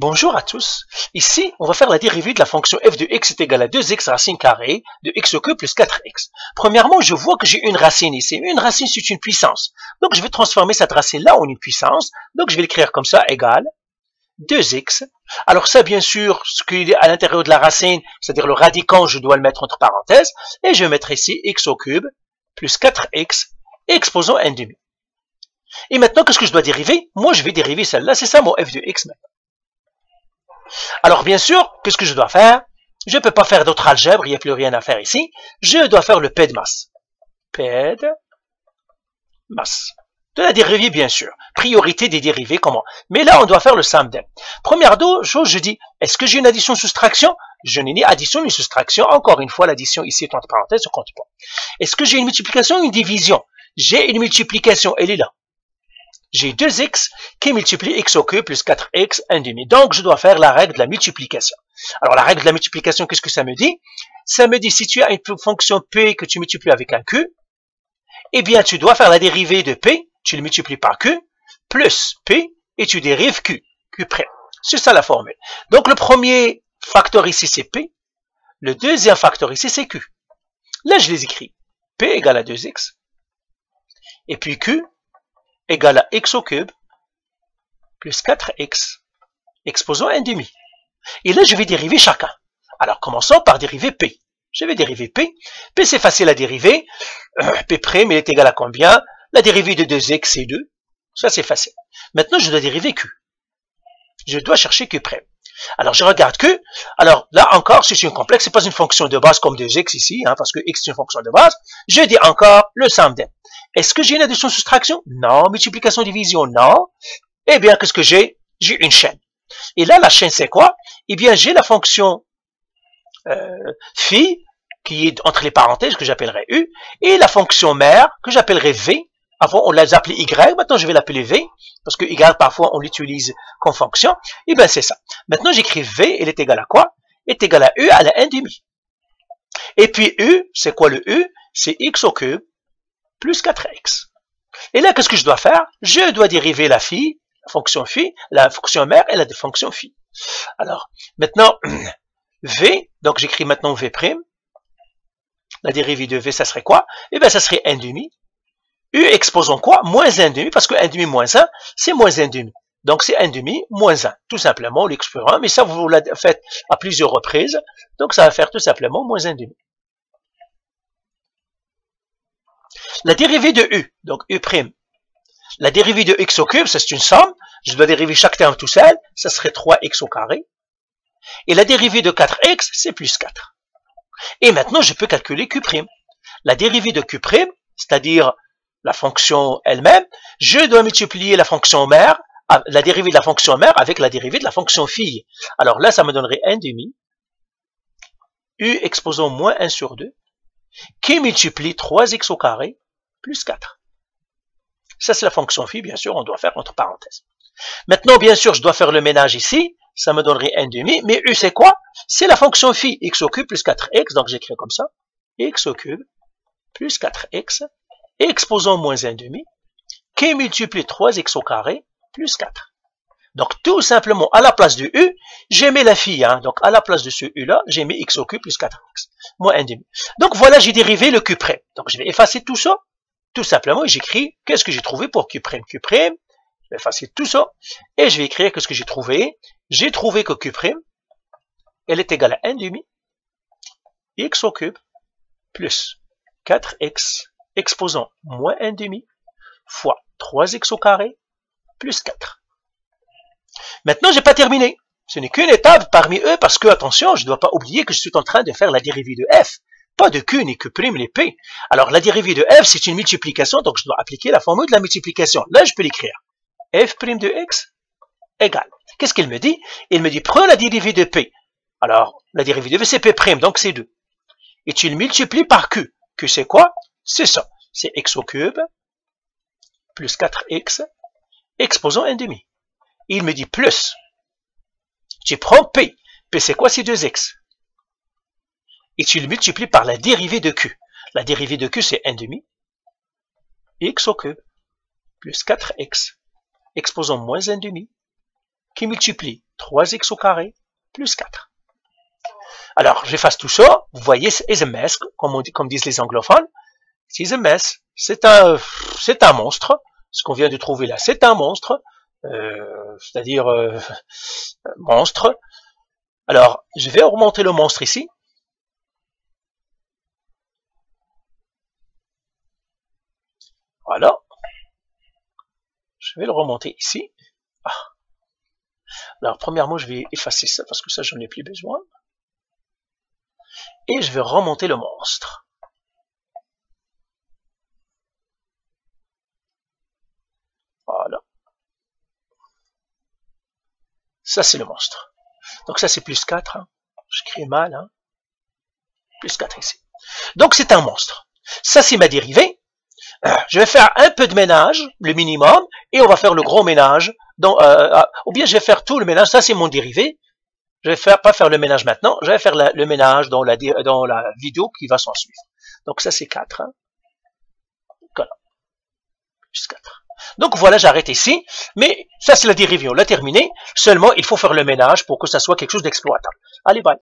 Bonjour à tous. Ici, on va faire la dérivée de la fonction f de x est égale à 2x racine carrée de x au cube plus 4x. Premièrement, je vois que j'ai une racine ici. Une racine, c'est une puissance. Donc, je vais transformer cette racine-là en une puissance. Donc, je vais l'écrire comme ça, égale 2x. Alors ça, bien sûr, ce qui est à l'intérieur de la racine, c'est-à-dire le radicand, je dois le mettre entre parenthèses. Et je vais mettre ici x au cube plus 4x exposant 1,5. Et maintenant, qu'est-ce que je dois dériver? Moi, je vais dériver celle-là. C'est ça mon f de x maintenant. Alors, bien sûr, qu'est-ce que je dois faire? Je ne peux pas faire d'autre algèbre, il n'y a plus rien à faire ici. Je dois faire le P de masse. P de masse. De la dérivée, bien sûr. Priorité des dérivés, comment? Mais là, on doit faire le somme d'M. Première chose, je dis, est-ce que j'ai une addition-soustraction? Je n'ai ni addition ni soustraction. Encore une fois, l'addition ici est entre parenthèses, ne compte pas. Est-ce que j'ai une multiplication ou une division? J'ai une multiplication, elle est là. J'ai 2x qui multiplie x au cube plus 4x 1,5. Donc, je dois faire la règle de la multiplication. Alors, la règle de la multiplication, qu'est-ce que ça me dit? Ça me dit, si tu as une fonction p que tu multiplies avec un q, eh bien, tu dois faire la dérivée de p, tu le multiplies par q, plus p, et tu dérives q, q'. C'est ça la formule. Donc, le premier facteur ici, c'est p. Le deuxième facteur ici, c'est q. Là, je les écris. p égale à 2x. Et puis q égale à x au cube plus 4x exposant 1,5. Et là, je vais dériver chacun. Alors, commençons par dériver p. Je vais dériver p. P, c'est facile à dériver. P', il est égal à combien? La dérivée de 2x, c'est 2. Ça, c'est facile. Maintenant, je dois dériver q. Je dois chercher q'. Alors, je regarde q. Alors, là encore, si c'est un complexe, c'est pas une fonction de base comme 2x ici, hein, parce que x, c'est une fonction de base. Je dis encore le somme d'M. Est-ce que j'ai une addition-soustraction? Non. Multiplication-division? Non. Eh bien, qu'est-ce que j'ai? J'ai une chaîne. Et là, la chaîne, c'est quoi? Eh bien, j'ai la fonction phi, qui est entre les parenthèses, que j'appellerai u, et la fonction mère, que j'appellerai v. Avant, on l'a appelé y, maintenant je vais l'appeler v, parce que y, parfois, on l'utilise comme fonction. Eh bien, c'est ça. Maintenant, j'écris v, elle est égale à quoi? Elle est égale à u à la 1,5. Et puis u, c'est quoi le u? C'est x au cube plus 4x. Et là, qu'est-ce que je dois faire? Je dois dériver la phi, la fonction mère et la fonction phi. Alors, maintenant, v, donc j'écris maintenant v'. La dérivée de v, ça serait quoi? Eh bien, ça serait 1,5. U exposons quoi? Moins 1,5, parce que 1,5 moins 1, c'est moins 1,5. Donc, c'est 1,5 moins 1. Tout simplement, l'exposant. Mais ça, vous l'avez fait à plusieurs reprises. Donc, ça va faire tout simplement moins 1,5. La dérivée de u, donc u'. La dérivée de x au cube, c'est une somme. Je dois dériver chaque terme tout seul. Ça serait 3x au carré. Et la dérivée de 4x, c'est plus 4. Et maintenant, je peux calculer q'. La dérivée de q', c'est-à-dire la fonction elle-même, je dois multiplier la fonction mère, la dérivée de la fonction mère avec la dérivée de la fonction fille. Alors là, ça me donnerait 1,5. U exposant moins 1 sur 2, qui multiplie 3x au carré plus 4. Ça, c'est la fonction phi, bien sûr, on doit faire entre parenthèses. Maintenant, bien sûr, je dois faire le ménage ici. Ça me donnerait 1,5. Mais u, c'est quoi? C'est la fonction phi, x au cube plus 4x. Donc, j'écris comme ça. X au cube plus 4x exposant moins 1,5 qui multiplie 3x au carré plus 4. Donc, tout simplement, à la place de u, j'ai mis la phi. Hein. Donc, à la place de ce u-là, j'ai mis x au cube plus 4x moins 1,5. Donc, voilà, j'ai dérivé le q'. Donc, je vais effacer tout ça. Tout simplement, j'écris qu'est-ce que j'ai trouvé pour q'. Je vais effacer tout ça. Et je vais écrire qu'est-ce que j'ai trouvé. J'ai trouvé que q', elle est égale à 1,5 x au cube plus 4x exposant moins 1,5 fois 3x au carré plus 4. Maintenant, je n'ai pas terminé. Ce n'est qu'une étape parmi eux parce que, attention, je ne dois pas oublier que je suis en train de faire la dérivée de f. Pas de q ni q', ni p. Alors, la dérivée de f, c'est une multiplication, donc je dois appliquer la formule de la multiplication. Là, je peux l'écrire. f' de x égale. Qu'est-ce qu'il me dit? Il me dit, prends la dérivée de p. Alors, la dérivée de v, c'est p', donc c'est 2. Et tu le multiplies par q. Q, c'est quoi? C'est ça. C'est x au cube plus 4x exposant 1,5. Il me dit plus. Tu prends p. P, c'est quoi? C'est 2x. Et tu le multiplies par la dérivée de q. La dérivée de q, c'est 1,5 x au cube plus 4x exposant moins 1,5 qui multiplie 3x au carré plus 4. Alors, j'efface tout ça. Vous voyez, c'est un mess, comme disent les anglophones. C'est un mess. C'est un monstre. Ce qu'on vient de trouver là, c'est un monstre. C'est-à-dire monstre. Alors, je vais remonter le monstre ici. Voilà. Je vais le remonter ici. Ah. Alors, premièrement, je vais effacer ça parce que ça, j'en ai plus besoin. Et je vais remonter le monstre. Voilà. Ça, c'est le monstre. Donc, ça, c'est plus 4. Hein. J'écris mal. Hein. Plus 4 ici. Donc, c'est un monstre. Ça, c'est ma dérivée. Je vais faire un peu de ménage, le minimum, et on va faire le gros ménage. Ou bien, je vais faire tout le ménage. Ça, c'est mon dérivé. Je vais pas faire le ménage maintenant. Je vais faire le ménage dans la vidéo qui va s'en suivre. Donc, ça, c'est 4. Hein. Voilà. Plus 4. Donc, voilà, j'arrête ici. Mais ça, c'est la dérivée. On l'a terminé. Seulement, il faut faire le ménage pour que ça soit quelque chose d'exploitable. Allez, bye.